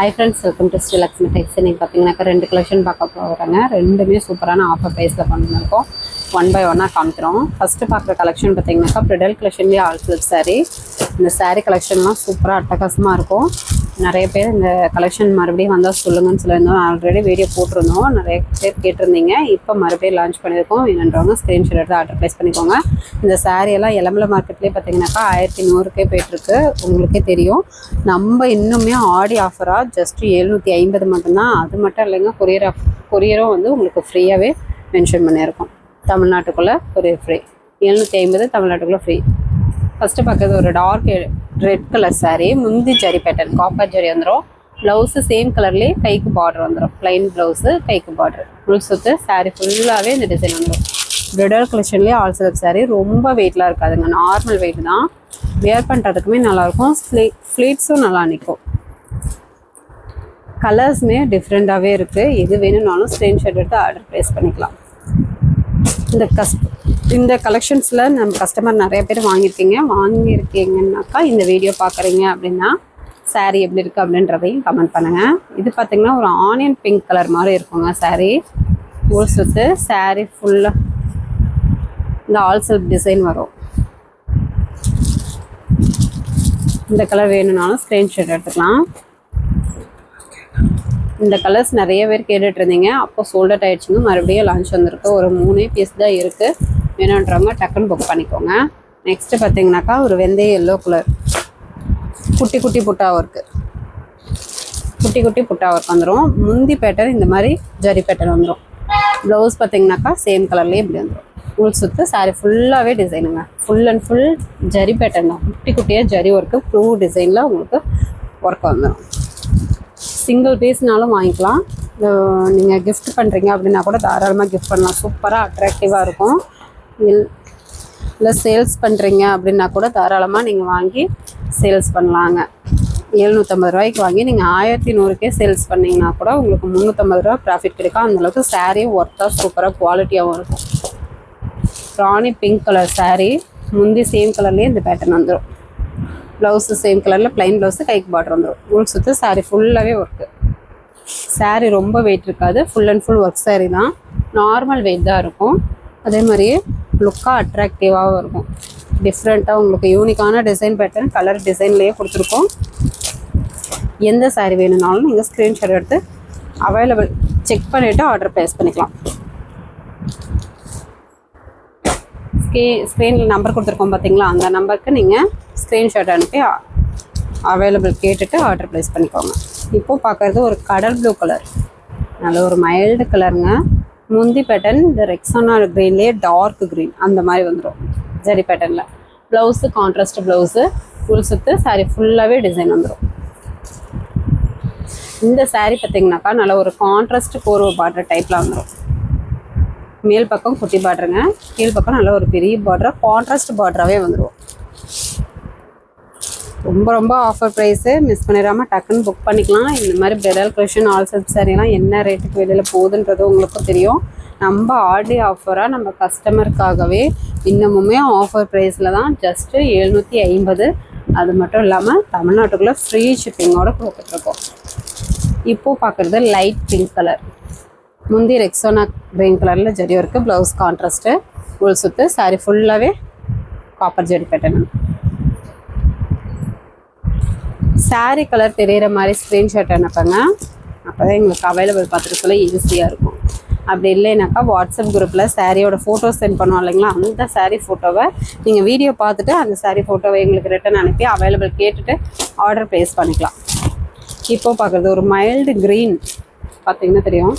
Hi friends, welcome to Sri Lakshmi Textiles. இன்னைக்கு பார்த்தீங்கன்னா ரெண்டு கலெக்ஷன் பார்க்க போகிறாங்க. ரெண்டுமே சூப்பரான ஆஃபர் ப்ரைஸில் பண்ணிருக்கோம். ஒன் பை ஒன்னாக காமிக்கிறோம். ஃபஸ்ட்டு பார்க்குற கலெக்ஷன் பார்த்தீங்கன்னாக்கா ப்ரிடல் கலெக்ஷன்லேயே ஆல் சில்க் சாரீ. இந்த சாரீ கலெக்ஷன்லாம் சூப்பராக அட்டகாசமாக இருக்கும். நிறைய பேர் இந்த கலெக்ஷன் மறுபடியும் வந்தால் சொல்லுங்கன்னு சொல்லியிருந்தோம். ஆல்ரெடி வீடியோ போட்டிருந்தோம், நிறைய பேர் கேட்டிருந்தீங்க. இப்போ மறுபடியும் லான்ச் பண்ணியிருக்கோம். வேணுன்றவங்க ஸ்க்ரீன்ஷாட் எடுத்து ஆர்டர் ப்ளேஸ் பண்ணிக்கோங்க. இந்த சாரியெல்லாம் எலமலை மார்க்கெட்லேயே பார்த்தீங்கன்னாக்கா 1100 போயிட்டுருக்கு. உங்களுக்கே தெரியும். நம்ம இன்னுமே ஆடி ஆஃபராக ஜஸ்ட் 750 மட்டும்தான். அது மட்டும் இல்லைங்க, கொரியரும் வந்து உங்களுக்கு ஃப்ரீயாகவே மென்ஷன் பண்ணியிருக்கோம். தமிழ்நாட்டுக்குள்ளே கொரியர் ஃப்ரீ. 750 தமிழ்நாட்டுக்குள்ளே ஃப்ரீ. ஃபஸ்ட்டு பார்க்குறது ஒரு டார்க் ரெட் கலர் சாரீ, முந்தி ஜரி பேட்டர்ன், காப்பர் ஜரி வந்துடும். ப்ளவுஸு சேம் கலர்லேயே கைக்கு பார்டர் வந்துடும். ப்ளைன் ப்ளவுஸு, கைக்கு பார்டர், ஃபுல் சுற்று. சாரீ ஃபுல்லாகவே இந்த டிசைன் வந்துடும். ப்ரிடல் கலெக்ஷன்லேயே ஆல் சில்க் சாரீ. ரொம்ப வெயிட்லாம் இருக்காதுங்க, நார்மல் வெயிட் தான். வியர் பண்ணுறதுக்குமே நல்லாயிருக்கும். ஃப்ளீட்ஸும் நல்லா நிற்கும். கலர்ஸுமே டிஃப்ரெண்ட்டாகவே இருக்குது. எது வேணும்னாலும் ஸ்க்ரீன்ஷாட் எடுத்து ஆர்டர் ப்ளேஸ் பண்ணிக்கலாம். இந்த கலெக்ஷன்ஸில் நம்ம கஸ்டமர் நிறைய பேர் வாங்கியிருக்கீங்கன்னாக்கா இந்த வீடியோ பார்க்குறீங்க அப்படின்னா சாரீ எப்படி இருக்குது அப்படின்றதையும் கமெண்ட் பண்ணுங்கள். இது பார்த்திங்கன்னா ஒரு ஆனியன் பிங்க் கலர் மாதிரி இருக்குங்க சாரீ. ஊர் சுற்று சாரீ ஃபுல்லாக இந்த ஆல் சில்க் டிசைன் வரும். இந்த கலர் வேணும்னாலும் ஸ்க்ரீன்ஷாட் எடுத்துக்கலாம். இந்த கலர்ஸ் நிறைய பேர் கேட்டுட்டு இருந்தீங்க. அப்போ சோல்ட் அவுட் ஆகிடுச்சுங்க. மறுபடியும் லான்ச் வந்திருக்கு. ஒரு 3 பீஸ் தான் இருக்குது. வேணுன்றவங்க டக்குன்னு புக் பண்ணிக்கோங்க. நெக்ஸ்ட்டு பார்த்தீங்கன்னாக்கா ஒரு வெந்தய எல்லோ கலர், குட்டி குட்டி புட்டா ஒர்க்கு, குட்டி குட்டி புட்டா ஒர்க் வந்துடும். முந்தி பேட்டர்ன் இந்த மாதிரி ஜரி பேட்டர்ன் வந்துடும். ப்ளவுஸ் பார்த்தீங்கன்னாக்கா சேம் கலர்லேயே இப்படி வந்துடும். ஃபுல் சுற்று சாரீ ஃபுல்லாகவே டிசைனுங்க. Full and full zari pattern தான். குட்டி குட்டியாக ஜரி ஒர்க்கு, ப்ளூ டிசைனில் உங்களுக்கு ஒர்க் வந்துடும். சிங்கிள் பீஸ்னாலும் வாங்கிக்கலாம். நீங்கள் கிஃப்ட் பண்ணுறீங்க அப்படின்னா கூட தாராளமாக கிஃப்ட் பண்ணலாம். சூப்பராக அட்ராக்டிவாக இருக்கும். இல்லை சேல்ஸ் பண்ணுறீங்க அப்படின்னா கூட தாராளமாக நீங்கள் வாங்கி சேல்ஸ் பண்ணலாங்க. 750 ரூபாய்க்கு வாங்கி நீங்கள் 1100 சேல்ஸ் பண்ணிங்கன்னா கூட உங்களுக்கு 350 ரூபா ப்ராஃபிட் கிடைக்கும். அந்தளவுக்கு சாரீ ஒர்த்தாக சூப்பராக குவாலிட்டியாகவும் இருக்கும். ராணி பிங்க் கலர் சாரீ, முந்தி சேம் கலர்லேயே இந்த பேட்டர்ன் வந்துடும். ப்ளவுஸு சேம் கலரில் ப்ளைன் ப்ளவுஸு, கைக்கு பார்டர் வந்துடும். ஃபுல் சுற்று சாரீ ஃபுல்லாகவே ஒர்க்கு. சாரீ ரொம்ப வெயிட் இருக்காது. Full and full work sari தான். நார்மல் வெயிட் தான் இருக்கும். அதே மாதிரியே லுக்காக அட்ராக்டிவாகவும் இருக்கும். டிஃப்ரெண்ட்டாக உங்களுக்கு யூனிக்கான டிசைன் பேட்டர்ன் கலர் டிசைன்லேயே கொடுத்துருக்கோம். எந்த சாரீ வேணும்னாலும் நீங்கள் ஸ்க்ரீன்ஷாட் எடுத்து அவைலபிள் செக் பண்ணிவிட்டு ஆர்டர் ப்ளேஸ் பண்ணிக்கலாம். ஸ்க்ரீனில் நம்பர் கொடுத்துருக்கோம் பார்த்தீங்களா, அந்த நம்பருக்கு நீங்கள் ஸ்க்ரீன்ஷாட் அனுப்பி அவைலபிள் கேட்டுட்டு ஆர்டர் ப்ளேஸ் பண்ணிக்கோங்க. இப்போது பார்க்குறது ஒரு கடல் ப்ளூ கலர், நல்ல ஒரு மைல்டு கலருங்க. முந்தி பேட்டர்ன் இந்த ரெக்ஸானா க்ரீன்லேயே டார்க் க்ரீன் அந்த மாதிரி வந்துடும் ஜரி பேட்டர்னில். ப்ளவுஸு கான்ட்ராஸ்ட் ப்ளவுஸு, ஃபுல் சுற்று சாரீ ஃபுல்லாகவே டிசைன் வந்துடும். இந்த சாரீ பார்த்திங்கனாக்கா நல்ல ஒரு கான்ட்ராஸ்ட் கோர்வை பார்டர் டைப்பில் வந்துடும். மேல் பக்கம் குட்டி பார்டருங்க, கீழ் பக்கம் நல்ல ஒரு பெரிய பார்டராக கான்ட்ராஸ்ட் பார்டராகவே வந்துடும். ரொம்ப ரொம்ப ஆஃபர் ப்ரைஸு. மிஸ் பண்ணிடாமல் டக்குன்னு புக் பண்ணிக்கலாம். இந்த மாதிரி ப்ரைடல் கலெக்ஷன் ஆல் சில்க் சாரீலாம் என்ன ரேட்டுக்கு வெளியில் போகுதுன்றது உங்களுக்கும் தெரியும். நம்ம ஆர்டி ஆஃபராக நம்ம கஸ்டமருக்காகவே இன்னமுமே ஆஃபர் ப்ரைஸில் தான் ஜஸ்ட்டு 750. அது மட்டும் இல்லாமல் தமிழ்நாட்டுக்குள்ளே ஃப்ரீ ஷிப்பிங்கோடு கொடுத்துட்ருக்கோம். இப்போது பார்க்குறது லைட் பிங்க் கலர், முந்தி ரெக்ஸோனா க்ரீன் கலரில் zari work, blouse contrast, full சுற்று சாரீ ஃபுல்லாகவே copper zari pattern. Sari colour தெரிகிற மாதிரி ஸ்க்ரீன்ஷாட் அனுப்புங்க. அப்போ தான் எங்களுக்கு அவைலபிள் பார்த்துட்டு சொல்ல ஈஸியாக இருக்கும். அப்படி இல்லைனாக்கா வாட்ஸ்அப் குரூப்பில் சாரியோட ஃபோட்டோ சென்ட் பண்ணுவோம் இல்லைங்களா, அந்த சாரீ ஃபோட்டோவை நீங்கள் வீடியோ பார்த்துட்டு அந்த சாரீ ஃபோட்டோவை எங்களுக்கு ரிட்டன் அனுப்பி அவைலபிள் கேட்டுட்டு ஆர்டர் ப்ளேஸ் பண்ணிக்கலாம். இப்போது பார்க்குறது ஒரு மைல்டு க்ரீன், பார்த்திங்கன்னா தெரியும்,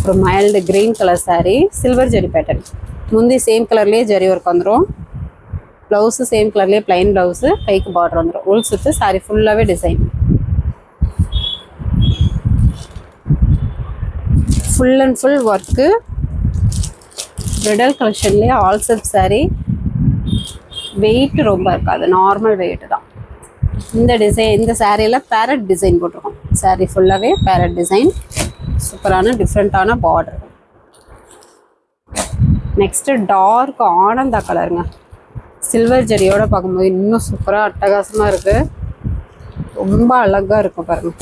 ஒரு mild green colour sari, silver zari pattern. முந்தி சேம் கலர்லேயே ஜரி ஒர்க் வந்துடும். ப்ளவுஸு சேம் கலர்லேயே ப்ளைன் ப்ளவுஸு, கைக்கு பார்டர் வந்துடும். உள் சுற்று சாரீ ஃபுல்லாகவே design. Full and full work. Bridal கலெக்ஷன்லேயே ஆல் சில்க் சாரீ. வெயிட் ரொம்ப இருக்காது, நார்மல் வெயிட்டு தான். இந்த சாரியில் பேரட் டிசைன் போட்டிருக்கோம். சாரீ ஃபுல்லாகவே பேரட் டிசைன், சூப்பரான டிஃப்ரெண்ட்டான பார்டர். நெக்ஸ்ட்டு டார்க் ஆனந்தா கலருங்க, சில்வர் ஜரியோடு பார்க்கும்போது இன்னும் சூப்பராக அட்டகாசமாக இருக்குது. ரொம்ப அழகாக இருக்கும் பாருங்கள்.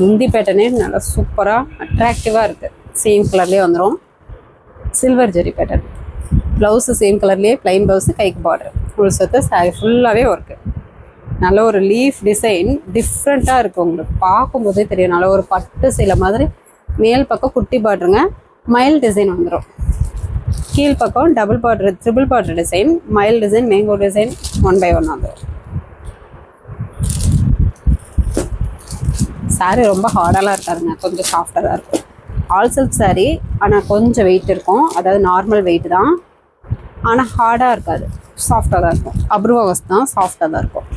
முந்தி பேட்டர்னே நல்லா சூப்பராக அட்ராக்டிவாக இருக்குது. சேம் கலர்லேயே வந்துடும். Silver zari pattern. Blouse same கலர்லேயே ப்ளைன் ப்ளவுஸு, கைக்கு பார்டர். ஃபுல் செட்டு சாரி ஃபுல்லாகவே ஒர்க்கு. நல்ல ஒரு லீஃப் டிசைன் டிஃப்ரெண்ட்டாக இருக்குது. உங்களுக்கு பார்க்கும்போதே தெரியும். நல்ல ஒரு பட்டு சீலை மாதிரி. மேல் பக்கம் குட்டி பார்டருங்க, மயில் டிசைன் வந்துடும். கீழ் பக்கம் double border, triple border design, மயில் டிசைன், மேங்கோ டிசைன் 1 by 1 வந்துடும். சாரீ ரொம்ப ஹார்டெல்லாம் இருக்காதுங்க, கொஞ்சம் சாஃப்டாக தான் இருக்கும். ஆல் சில்க் சாரீ, ஆனால் கொஞ்சம் வெயிட் இருக்கும். அதாவது நார்மல் வெயிட் தான், ஆனால் ஹார்டாக இருக்காது, சாஃப்டாக தான் இருக்கும். அப்ரூவா வஸ்து தான், சாஃப்டாக தான் இருக்கும்.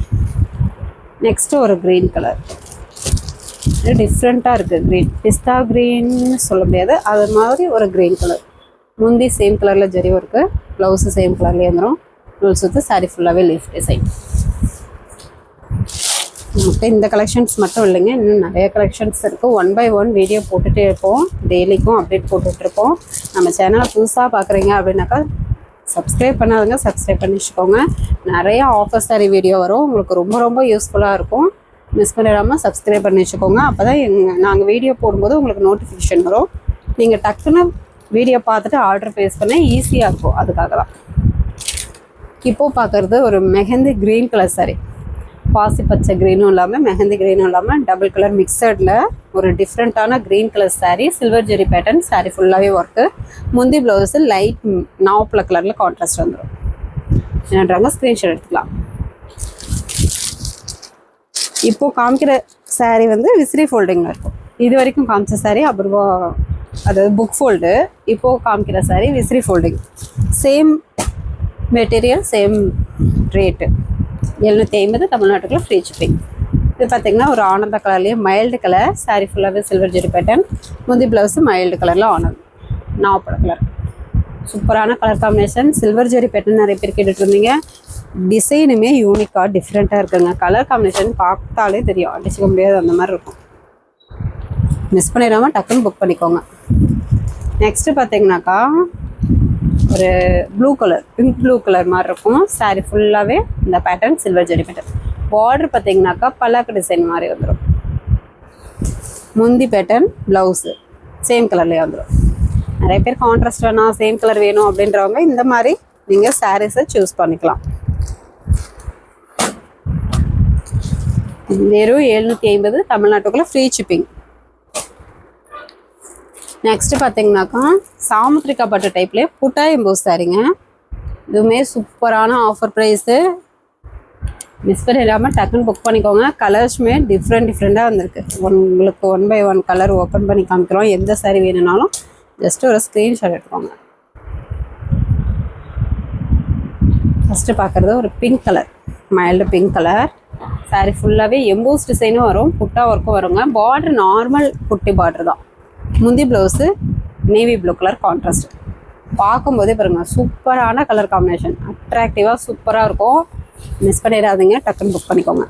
நெக்ஸ்ட்டு ஒரு க்ரீன் கலர். இது டிஃப்ரெண்ட்டாக இருக்குது. க்ரீன் பிஸ்தா க்ரீன்னு சொல்ல முடியாது, அது மாதிரி ஒரு க்ரீன் கலர். முந்தி சேம் கலரில் ஜரி ஒர்க்கு, ப்ளவுஸு சேம் கலர்லேயே வந்துடும். நூல் சுற்று, சாரீ ஃபுல்லாகவே லீஃப் டிசைன். நமக்கு இந்த கலெக்ஷன்ஸ் மட்டும் இல்லைங்க, இன்னும் நிறைய கலெக்ஷன்ஸ் இருக்குது. 1 by 1 வீடியோ போட்டுகிட்டே இருப்போம். டெய்லிக்கும் அப்டேட் போட்டுட்ருப்போம். நம்ம சேனலை புதுசாக பார்க்குறீங்க அப்படின்னாக்கா சப்ஸ்கிரைப் பண்ணாதுங்க, சப்ஸ்கிரைப் பண்ணி வச்சுக்கோங்க. நிறைய ஆஃபர் சாரி வீடியோ வரும், உங்களுக்கு ரொம்ப ரொம்ப யூஸ்ஃபுல்லாக இருக்கும். மிஸ் பண்ணிடாமல் சப்ஸ்கிரைப் பண்ணி வச்சுக்கோங்க. அப்போ தான் நாங்கள் வீடியோ போடும்போது உங்களுக்கு நோட்டிஃபிகேஷன் வரும். நீங்கள் டக்குன்னு வீடியோ பார்த்துட்டு ஆர்டர் ப்ளேஸ் பண்ண ஈஸியாக இருக்கும். அதுக்காக தான். இப்போது பார்க்குறது ஒரு மெஹந்தி க்ரீன் கலர் சாரி. பாசி பச்சை க்ரீனும் இல்லாமல், மெஹந்தி க்ரீனும் இல்லாமல், டபுள் கலர் மிக்சடில் ஒரு டிஃப்ரெண்ட்டான green colour sari. Silver zari pattern. Sari ஃபுல்லாகவே ஒர்க்கு. முந்தி ப்ளவுஸு லைட் நாவப்பழ கலரில் கான்ட்ராஸ்ட் வந்துடும். என்னன்றாங்க ஸ்க்ரீன்ஷாட் எடுத்துக்கலாம். இப்போது காமிக்கிற சாரீ வந்து விசிறி ஃபோல்டிங்கில் இருக்கும். இது வரைக்கும் காமிச்ச சாரீ அப்புறமா அதாவது புக் ஃபோல்டு. இப்போது காமிக்கிற சாரீ விசிறி folding. Same material, same rate 750 தமிழ்நாட்டுக்குள்ள ஃப்ரீ ஷிப்பிங். இது பார்த்திங்கன்னா ஒரு ஆனந்த கலர்லேயே மைல்டு கலர். சாரீ ஃபுல்லாகவே சில்வர் ஜெரி பேட்டர்ன். முந்தி ப்ளவுஸு மைல்டு கலரில் ஆனது, நாவப்பழ கலர். சூப்பரான colour combination. Silver zari pattern நிறைய பேர் கேட்டுட்டு இருந்தீங்க. டிசைனுமே யூனிக்காக டிஃப்ரெண்ட்டாக இருக்குங்க. கலர் காம்பினேஷன் பார்த்தாலே தெரியும், அடிச்சுக்க முடியாது, அந்த மாதிரி இருக்கும். மிஸ் பண்ணிடாமல் டக்குன்னு புக் பண்ணிக்கோங்க. நெக்ஸ்ட்டு பார்த்தீங்கன்னாக்கா ஒரு blue colour, pink blue colour மாதிரி இருக்கும். சாரீ ஃபுல்லாகவே இந்த pattern silver zari pattern. Border பார்த்தீங்கன்னாக்கா பல்லாக்கு டிசைன் மாதிரி வந்துடும். முந்தி பேட்டர்ன், ப்ளவுஸு சேம் கலர்லேயே வந்துடும். நிறைய பேர் கான்ட்ராஸ்ட் வேணாம், சேம் கலர் வேணும் அப்படின்றவங்க இந்த மாதிரி நீங்கள் சாரீஸை சூஸ் பண்ணிக்கலாம். வெறும் 750 தமிழ்நாட்டுக்குள்ளே ஃப்ரீ ஷிப்பிங். நெக்ஸ்ட்டு பார்த்தீங்கன்னாக்கா சாமுத்திரிக்கா பட்டு டைப்லேயே புட்டா எம்போஸ் சாரீங்க. இதுவுமே சூப்பரான ஆஃபர் ப்ரைஸு. மிஸ் பண்ணிடாமல் டக்குன்னு புக் பண்ணிக்கோங்க. கலர்ஸுமே டிஃப்ரெண்ட்டாக வந்திருக்கு. உங்களுக்கு 1 by 1 கலர் ஓப்பன் பண்ணி காமிக்கிறோம். எந்த சாரீ வேணும்னாலும் ஜஸ்ட்டு ஒரு ஸ்க்ரீன்ஷாட் எடுத்துக்கோங்க. ஃபஸ்ட்டு பார்க்குறது ஒரு pink colour, mild pink colour. Sari ஃபுல்லாகவே எம்போஸ் டிசைனும் வரும், புட்டா ஒர்க்கும் வருங்க. பார்டர் நார்மல் குட்டி பார்டர் தான். முந்தி blouse navy blue colour contrast. பார்க்கும்போதே பாருங்கள் சூப்பரான கலர் காம்பினேஷன், அட்ராக்டிவாக சூப்பராக இருக்கும். மிஸ் பண்ணிடாதீங்க, டக்குன்னு புக் பண்ணிக்கோங்க.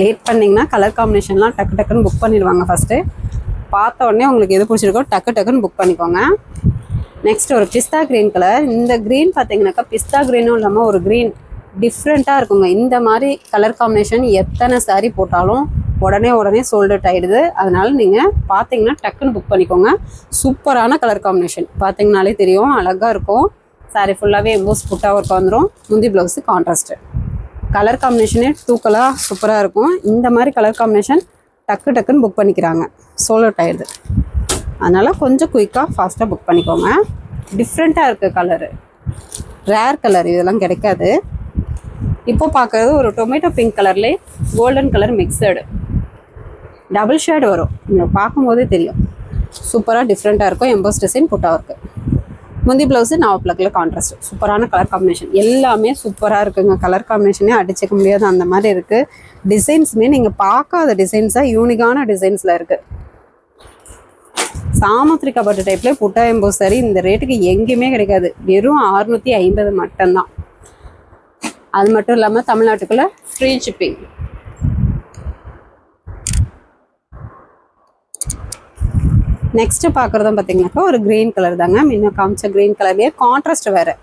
லேட் பண்ணிங்கன்னா கலர் காம்பினேஷன்லாம் டக்குன்னு புக் பண்ணிடுவாங்க. ஃபஸ்ட்டு பார்த்த உடனே உங்களுக்கு எது பிடிச்சிருக்கோ டக்குன்னு புக் பண்ணிக்கோங்க. நெக்ஸ்ட் ஒரு பிஸ்தா க்ரீன் கலர். இந்த க்ரீன் பார்த்தீங்கன்னாக்கா பிஸ்தா க்ரீனும் இல்லாமல் ஒரு க்ரீன் டிஃப்ரெண்ட்டாக இருக்குங்க. இந்த மாதிரி கலர் காம்பினேஷன் எத்தனை சாரீ போட்டாலும் உடனே சோல்ட் அவுட் ஆகிடுது. அதனால் நீங்கள் பார்த்தீங்கன்னா டக்குன்னு புக் பண்ணிக்கோங்க. சூப்பரான கலர் காம்பினேஷன் பார்த்தீங்கனாலே தெரியும், அழகாக இருக்கும். சாரீ ஃபுல்லாகவே எம்போஸ் புட்டா ஒர்க் வந்துடும். முந்தி ப்ளவுஸு கான்ட்ராஸ்ட்டு. கலர் காம்பினேஷனே தூக்கலாக சூப்பராக இருக்கும். இந்த மாதிரி கலர் காம்பினேஷன் டக்குன்னு புக் பண்ணிக்கிறாங்க, சோல்ட் அவுட் ஆகிடுது. அதனால் கொஞ்சம் குயிக்காக ஃபாஸ்ட்டாக புக் பண்ணிக்கோங்க. டிஃப்ரெண்ட்டாக இருக்குது கலரு, ரேர் கலர், இதெல்லாம் கிடைக்காது. இப்போ பார்க்குறது ஒரு டொமேட்டோ பிங்க் கலர்லேயே golden colour mixed, double shade வரும். நீங்கள் பார்க்கும்போதே தெரியும், சூப்பராக டிஃப்ரெண்ட்டாக இருக்கும். Emboss design butta work. முந்தி ப்ளவுஸு நாவப்பழ கலர் கான்ட்ராஸ்ட். சூப்பரான கலர் காம்பினேஷன், எல்லாமே சூப்பராக இருக்குங்க. கலர் காம்பினேஷனே அடிச்சிக்க முடியாது, அந்த மாதிரி இருக்குது. டிசைன்ஸுமே நீங்கள் பார்க்காத டிசைன்ஸாக யூனிக்கான டிசைன்ஸில் இருக்குது. சாமுத்திரிக்கா பட்டு டைப்லேயே புட்டா எம்போஸ் சாரி இந்த ரேட்டுக்கு எங்கேயுமே கிடைக்காது. வெறும் 650 மட்டும்தான். அது மட்டும் இல்லாமல் தமிழ்நாட்டுக்குள்ளே ஃப்ரீ ஷிப்பிங். நெக்ஸ்ட்டு பார்க்குறதும் பார்த்தீங்கன்னாக்கா ஒரு க்ரீன் கலர் தாங்க. முன்ன காமிச்ச க்ரீன் கலர்லேயே கான்ட்ராஸ்ட் வேறு.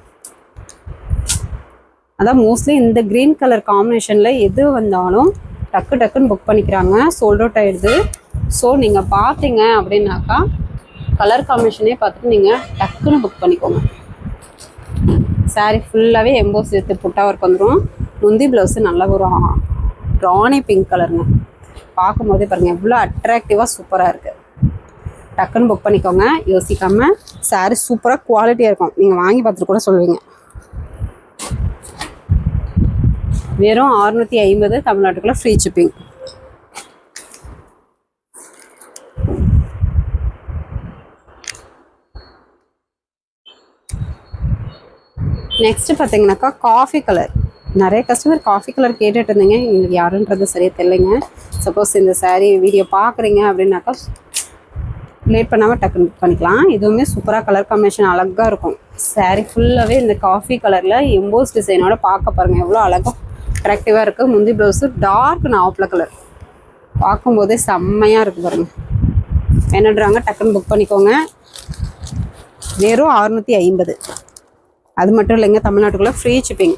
அதான் மோஸ்ட்லி இந்த க்ரீன் கலர் காம்பினேஷனில் எது வந்தாலும் டக்கு டக்குன்னு புக் பண்ணிக்கிறாங்க, சோல்ட் அவுட் ஆயிடுது. ஸோ நீங்கள் பார்த்தீங்க அப்படின்னாக்கா கலர் காம்பினேஷனே பார்த்துட்டு நீங்கள் டக்குன்னு புக் பண்ணிக்கோங்க. சாரீ ஃபுல்லாகவே எம்போஸ் வித் புட்டா ஒர்க் வந்துடும். முந்தி ப்ளவுஸு நல்ல ஒரு ராணி பிங்க் கலருங்க. பார்க்கும்போதே பாருங்கள் எவ்வளோ அட்ராக்டிவாக சூப்பராக இருக்குது. டக்குன்னு புக் பண்ணிக்கோங்க யோசிக்காமல். சாரீ சூப்பராக குவாலிட்டியாக இருக்கும், நீங்கள் வாங்கி பார்த்துட்டு கூட சொல்லுவீங்க. வெறும் 650 தமிழ்நாட்டுக்குள்ளே ஃப்ரீ ஷிப்பிங். நெக்ஸ்ட்டு பார்த்தீங்கன்னாக்கா காஃபி கலர். நிறைய கஸ்டமர் காஃபி கலர் கேட்டுட்டு இருந்தீங்க, எங்களுக்கு யாருன்றது சரியாக தெரியலைங்க. சப்போஸ் இந்த சாரீ வீடியோ பார்க்குறீங்க அப்படின்னாக்கா லேட் பண்ணாமல் டக்குன்னு புக் பண்ணிக்கலாம். இதுவுமே சூப்பராக கலர் காம்பினேஷன் அழகாக இருக்கும். சாரீ ஃபுல்லாகவே இந்த காஃபி கலரில் எம்போஸ் டிசைனோட பார்க்க பாருங்கள் எவ்வளோ அழகாக அட்ராக்டிவாக இருக்குது. முந்தி ப்ளவுஸு டார்க் நாவப்பில் கலர், பார்க்கும்போதே செம்மையாக இருக்குது பாருங்கள். என்னன்றாங்க டக்குன்னு புக் பண்ணிக்கோங்க. வெறும் 650. அது மட்டும் இல்லைங்க, தமிழ்நாட்டுக்குள்ளே ஃப்ரீ ஷிப்பிங்.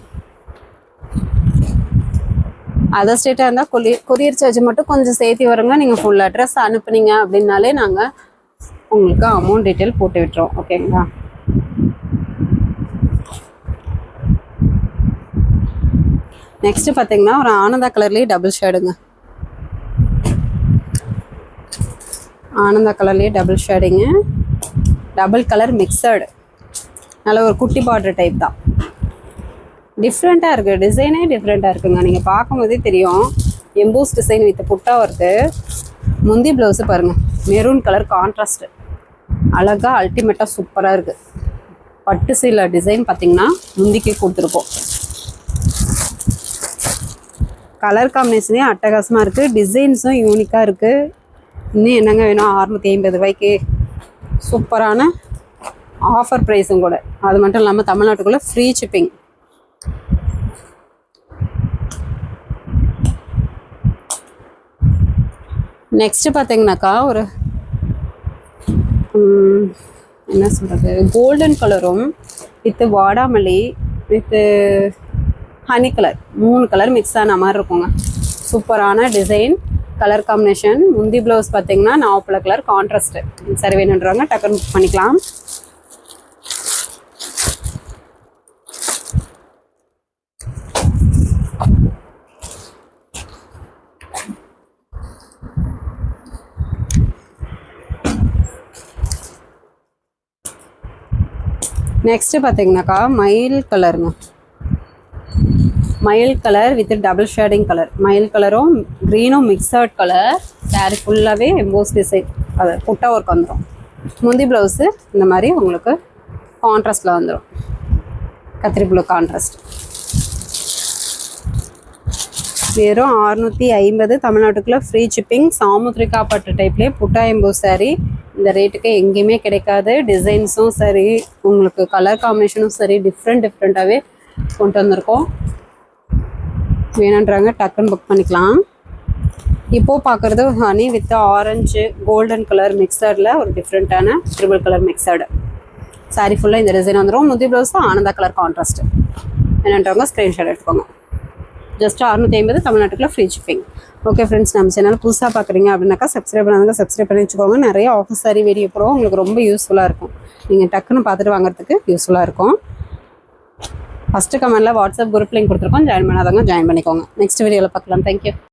அதர் ஸ்டேட்டாக இருந்தால் கொரியர் சார்ஜ் மட்டும் கொஞ்சம் சேர்த்து வருங்க. நீங்கள் ஃபுல் அட்ரஸ் அனுப்புனீங்க அப்படின்னாலே நாங்கள் உங்களுக்கு அமௌண்ட் டீட்டெயில் போட்டு விட்டுறோம். ஓகேங்களா? நெக்ஸ்ட்டு பார்த்தீங்கன்னா ஒரு ஆனந்தா கலர்லேயே டபுள் ஷேடுங்க. ஆனந்தா கலர்லேயே டபுள் ஷேடிங்கு, டபுள் கலர் மிக்சடு, நல்ல ஒரு குட்டி பார்டர் டைப் தான். டிஃப்ரெண்ட்டாக இருக்குது, டிசைனே டிஃப்ரெண்ட்டாக இருக்குங்க. நீங்கள் பார்க்கும்போதே தெரியும் எம்போஸ் டிசைன் வித் புட்டா ஒர்க்கு. முந்தி ப்ளவுஸு பாருங்கள் மெரூன் கலர் கான்ட்ராஸ்ட்டு, அழகாக அல்டிமேட்டாக சூப்பராக இருக்குது. பட்டு சீல டிசைன் பார்த்திங்கன்னா முந்திக்கே கொடுத்துருக்கோம். கலர் காம்பினேஷனே அட்டகாசமாக இருக்குது, டிசைன்ஸும் யூனிக்காக இருக்குது. இன்னும் என்னங்க வேணும்? 650 ரூபாய்க்கு சூப்பரான ஆஃபர் ப்ரைஸும் கூட. அது மட்டும் இல்லாமல் தமிழ்நாட்டுக்குள்ளே ஃப்ரீ ஷிப்பிங். நெக்ஸ்ட்டு பார்த்தீங்கன்னாக்கா ஒரு என்ன சொல்கிறது, கோல்டன் கலரும் வித்து வாடாமல்லி with honey colour, 3 colour mix ஆன மாதிரி இருக்குங்க. சூப்பரான டிசைன், கலர் காம்பினேஷன். முந்தி ப்ளவுஸ் பார்த்தீங்கன்னா நாவப்பழ கலர் கான்ட்ராஸ்ட்டு. சரி வேணுன்றவங்க டக்குன்னு புக் பண்ணிக்கலாம். நெக்ஸ்ட்டு பார்த்தீங்கன்னாக்கா மயில் கலருங்க. மயில் colour with double shading colour, மயில் கலரும் க்ரீனும் மிக்சட் கலர். சாரீ ஃபுல்லாகவே எம்போஸ் டிசைன், அது புட்டா ஒர்க் வந்துடும். முந்தி ப்ளவுஸு இந்த மாதிரி உங்களுக்கு கான்ட்ராஸ்டில் வந்துடும், கத்திரி ப்ளூ கான்ட்ராஸ்ட். வெறும் 650 தமிழ்நாட்டுக்குள்ளே ஃப்ரீ ஷிப்பிங். சாமுத்ரிகா பட்டு டைப்லேயே புட்டா எம்போஸ் சாரீ இந்த ரேட்டுக்கு எங்கேயுமே கிடைக்காது. டிசைன்ஸும் சரி, உங்களுக்கு கலர் காம்பினேஷனும் சரி, டிஃப்ரெண்ட்டாகவே கொண்டு வந்திருக்கோம். வேணுன்றாங்க டக்குன்னு புக் பண்ணிக்கலாம். இப்போது பார்க்குறது honey with orange golden colour மிக்சடில் ஒரு டிஃப்ரெண்ட்டான ட்ரிபிள் கலர் மிக்சடு. சாரீ ஃபுல்லாக இந்த டிசைன் வந்துடும். முந்தி ப்ளவுஸ் தான் ஆனந்தா கலர் கான்ட்ராஸ்ட்டு. வேணுன்றவங்க ஸ்க்ரீன்ஷாட் எடுத்துக்கோங்க. ஜஸ்ட் 650 தமிழ்நாட்டுக்குள்ளே ஃப்ரீ ஷிப்பிங். ஓகே ஃப்ரெண்ட்ஸ், நம்ம சேனல் புதுசாக பார்க்குறீங்க அப்படின்னாக்கா சப்ஸ்கிரைப் பண்ணாங்க, சப்ஸ்கிரைப் பண்ணி வச்சுக்கோங்க. நிறைய ஆஃபர் சாரி வீடியோ போகிறோம், உங்களுக்கு ரொம்ப யூஸ்ஃபுல்லாக இருக்கும். நீங்கள் டக்குன்னு பார்த்துட்டு வாங்குறதுக்கு யூஸ்ஃபுல்லாக இருக்கும். ஃபஸ்ட்டு கமெண்ட்டில் வாட்ஸ்அப் குரூப் லிங்க் கொடுத்துருக்கோம், ஜாயின் பண்ணாதவங்க ஜாயின் பண்ணிக்கோங்க. நெக்ஸ்ட் வீடியோவில் பார்க்கலாம். தேங்க்யூ.